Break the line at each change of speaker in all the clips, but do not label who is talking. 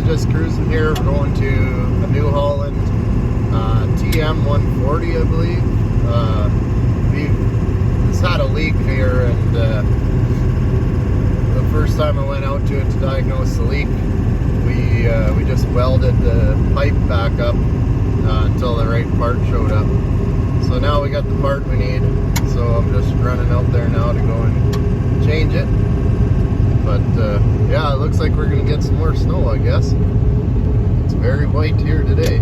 just cruising here. We're going to a New Holland TM140, I believe. We just had a leak here, and the first time I went out to it to diagnose the leak, we just welded the pipe back up until the right part showed up. So now we got the part we need, so I'm just running out there now to go and change it. But yeah, it looks like we're gonna get some more snow, I guess. It's very white here today.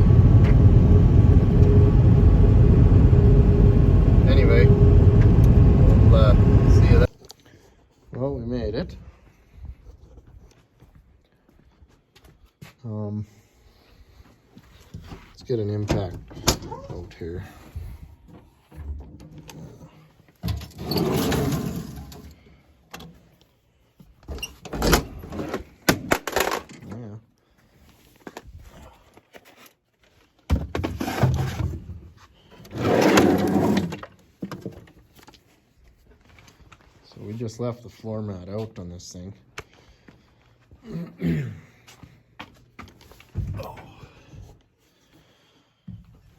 Anyway, we'll see you then. Well, we made it. Let's get an impact out here. So we just left the floor mat out on this thing. Oh.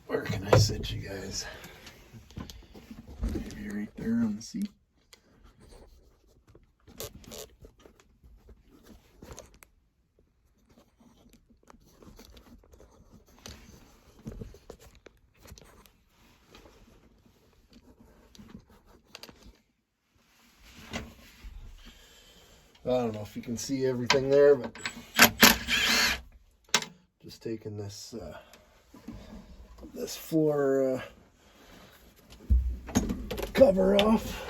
Where can I sit you guys? Maybe right there on the seat. I don't know if you can see everything there, but just taking this this floor cover off.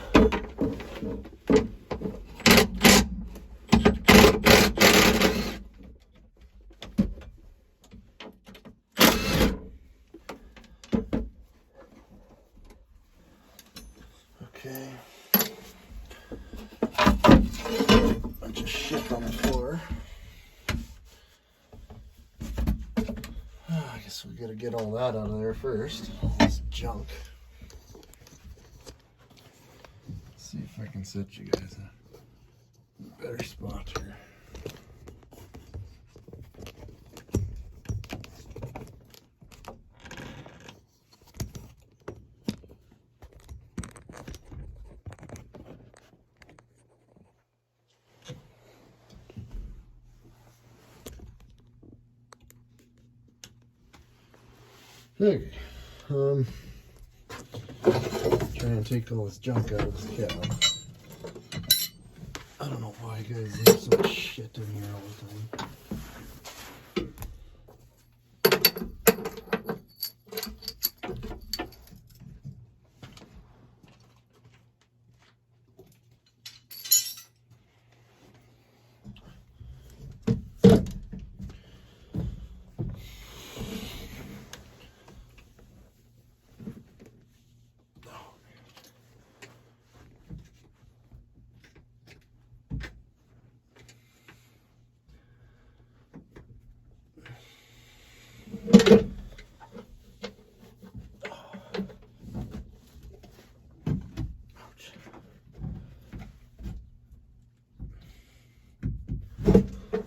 Okay. Bunch of shit on the floor. I guess we gotta get all that out of there first. All this junk. Let's see if I can set you guys in a better spot here. Okay, trying to take all this junk out of this cabin. I don't know why you guys leave so much shit in here all the time.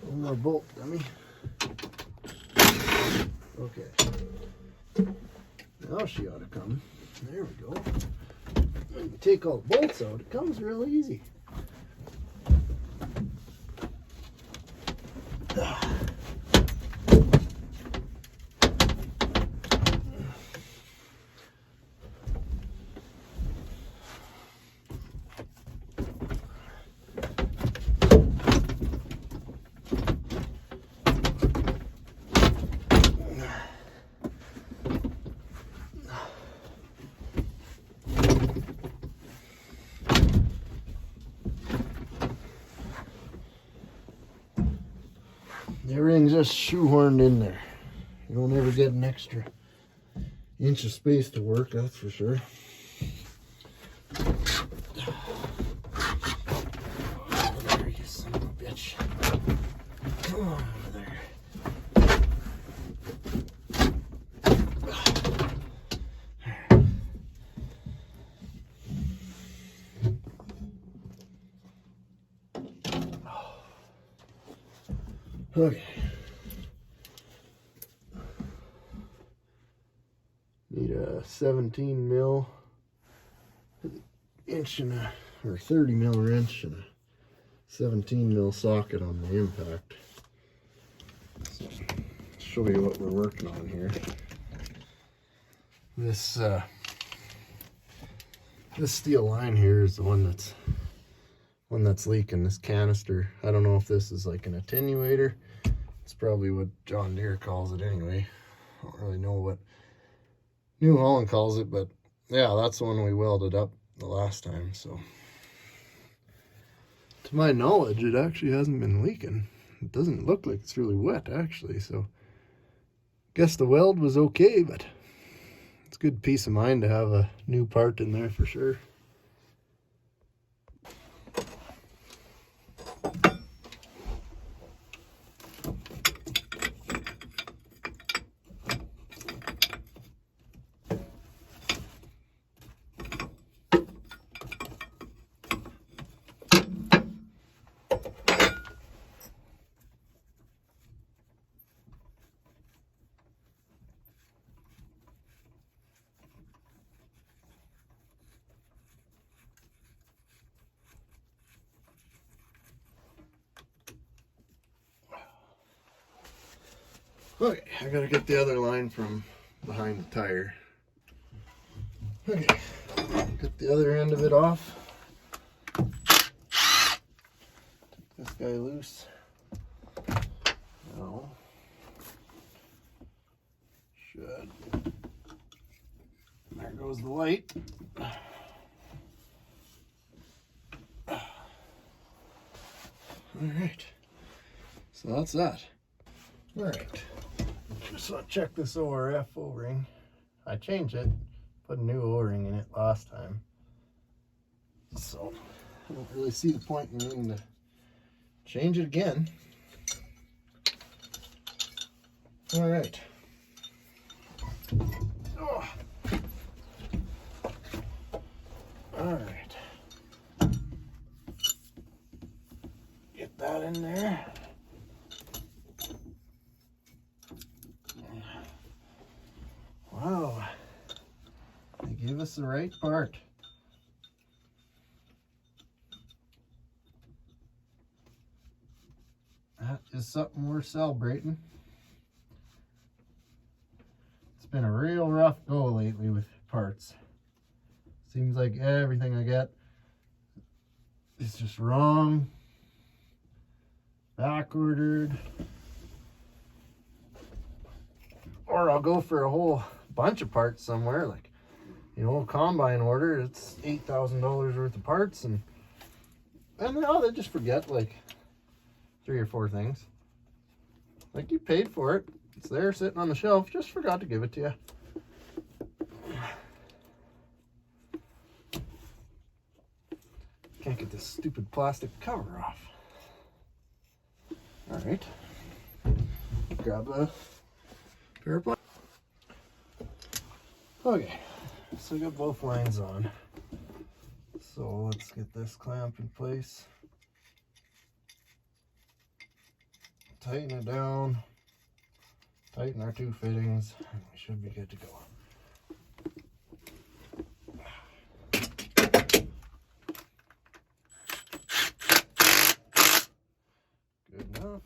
One more bolt, dummy. Okay. Now she ought to come. There we go. When you take all the bolts out, it comes real easy. Everything's just shoehorned in there. You don't ever get an extra inch of space to work, that's for sure. Over there, you son of a bitch. Come on over there. Okay. a 17 mil inch and a, or 30 mil wrench and a 17 mil socket on the impact. So, show you what we're working on here. This this steel line here is the one that's leaking. This canister, I don't know if this is like an attenuator. It's probably what John Deere calls it anyway. I don't really know what New Holland calls it, but yeah, that's the one we welded up the last time. So to my knowledge, it actually hasn't been leaking. It doesn't look like it's really wet actually, so guess the weld was okay, but it's good peace of mind to have a new part in there for sure. Okay, I gotta get the other line from behind the tire. Okay, get the other end of it off. Take this guy loose. No. Should. There goes the light. Alright, so that's that. Alright, just want to check this ORF O-ring. I changed it, put a new O-ring in it last time. So, I don't really see the point in needing to change it again. Alright. Oh. Alright. Get that in there. Wow, they gave us the right part. That is something worth celebrating. It's been a real rough go lately with parts. Seems like everything I get is just wrong, back ordered, or I'll go for a whole bunch of parts somewhere, like, you know, a combine order, it's $8,000 worth of parts, and now they just forget like 3 or 4 things. Like, you paid for it, it's there sitting on the shelf, just forgot to give it to you. Can't get this stupid plastic cover off. All right, grab a pair of pliers. Okay, so we got both lines on. So let's get this clamp in place. Tighten it down. Tighten our 2 fittings, and we should be good to go. Good enough.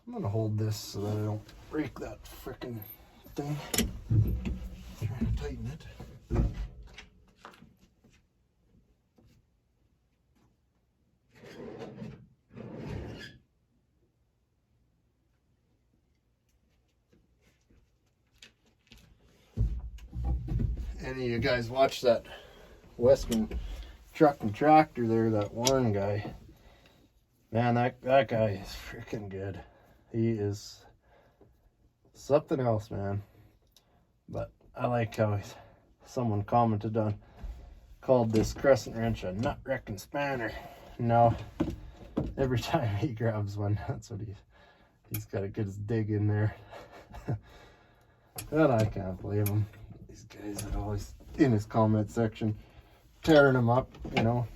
I'm gonna hold this so that I don't break that frickin' thing. Trying to tighten it. Any of you guys watch that Western Truck and Tractor there, that Warren guy? Man, that guy is freaking good. He is something else, man. But I like how someone commented on, called this crescent wrench a nut wrecking spanner. No, Every time he grabs one, that's what he's got to get his dig in there. And I can't blame him. These guys are always in his comment section tearing him up, you know.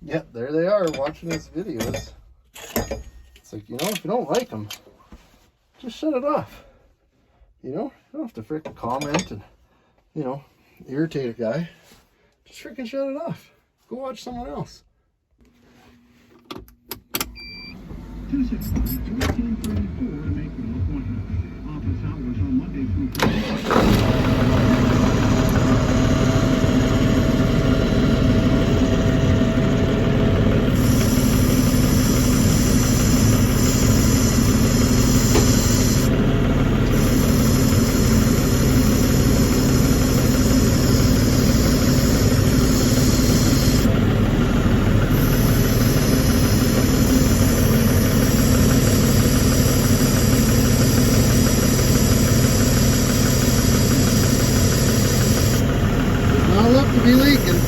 Yep, there they are watching his videos. It's like, you know, if you don't like them, just shut it off. You know, you don't have to freaking comment and, you know, irritate a guy. Just freaking shut it off. Go watch someone else.
265-1434 to make your appointment. Office hours are Monday through Friday.
Be leaking.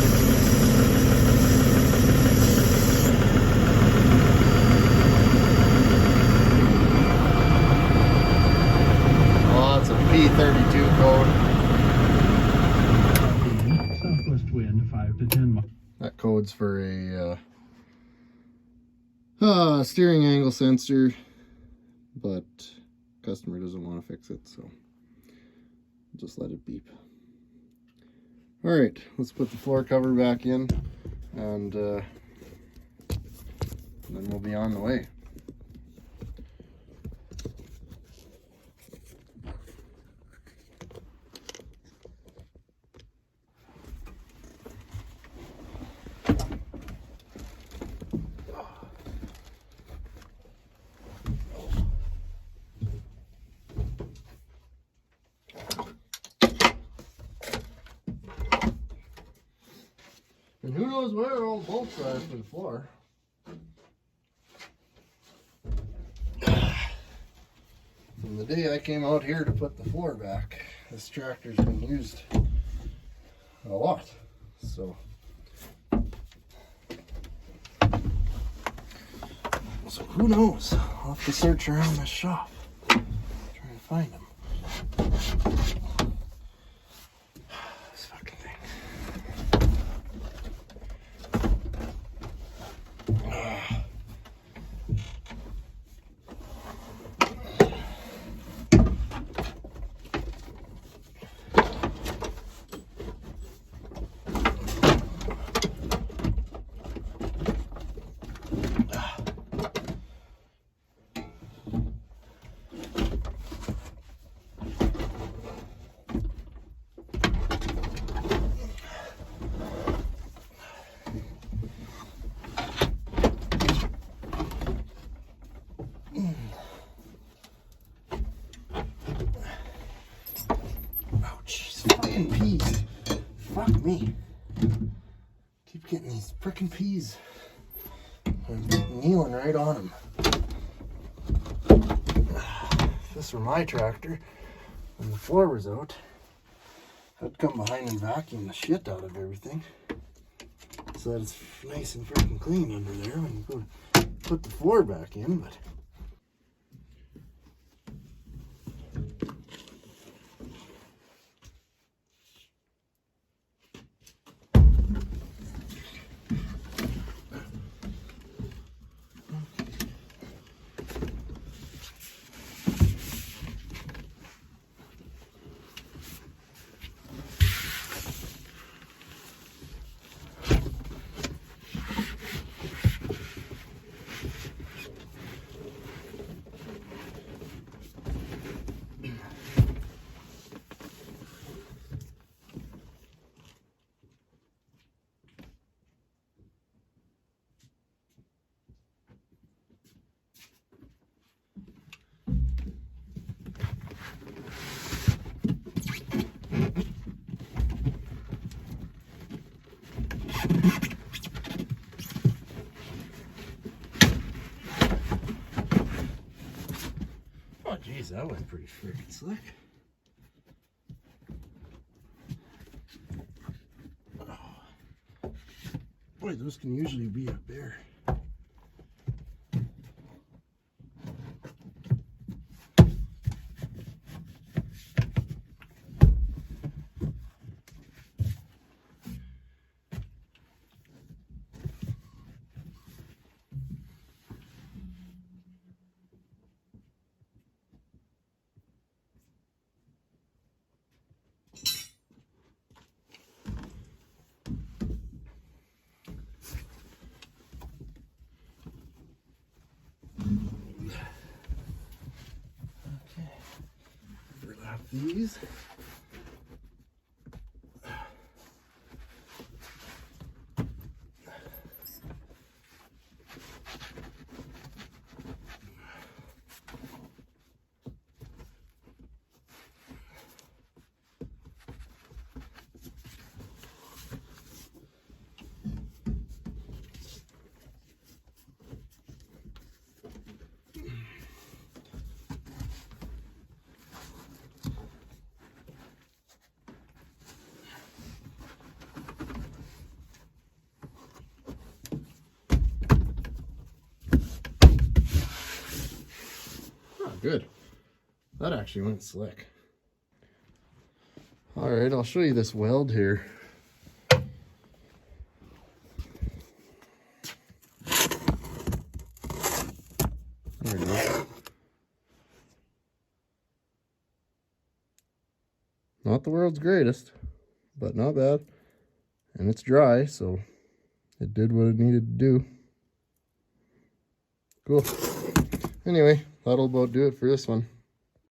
Oh, it's a P32 code.
Southwest wind 5 to 10 miles.
That code's for a steering angle sensor, but customer doesn't want to fix it, so just let it beep. All right, let's put the floor cover back in, and then we'll be on the way. And who knows where all the bolts are for the floor. From the day I came out here to put the floor back, this tractor's been used a lot. So who knows? I'll have to search around the shop, try to find them. This fucking thing. Peas. Fuck me. Keep getting these frickin' peas. I'm kneeling right on them. If this were my tractor, when the floor was out, I'd come behind and vacuum the shit out of everything, so that it's nice and frickin' clean under there when you go to put the floor back in, but oh geez, that went pretty freaking slick. Oh. Boy, those can usually be up there. these. Good. That actually went slick. All right, I'll show you this weld here. There we go. Not the world's greatest, but not bad. And it's dry, so it did what it needed to do. Cool. Anyway, that'll about do it for this one.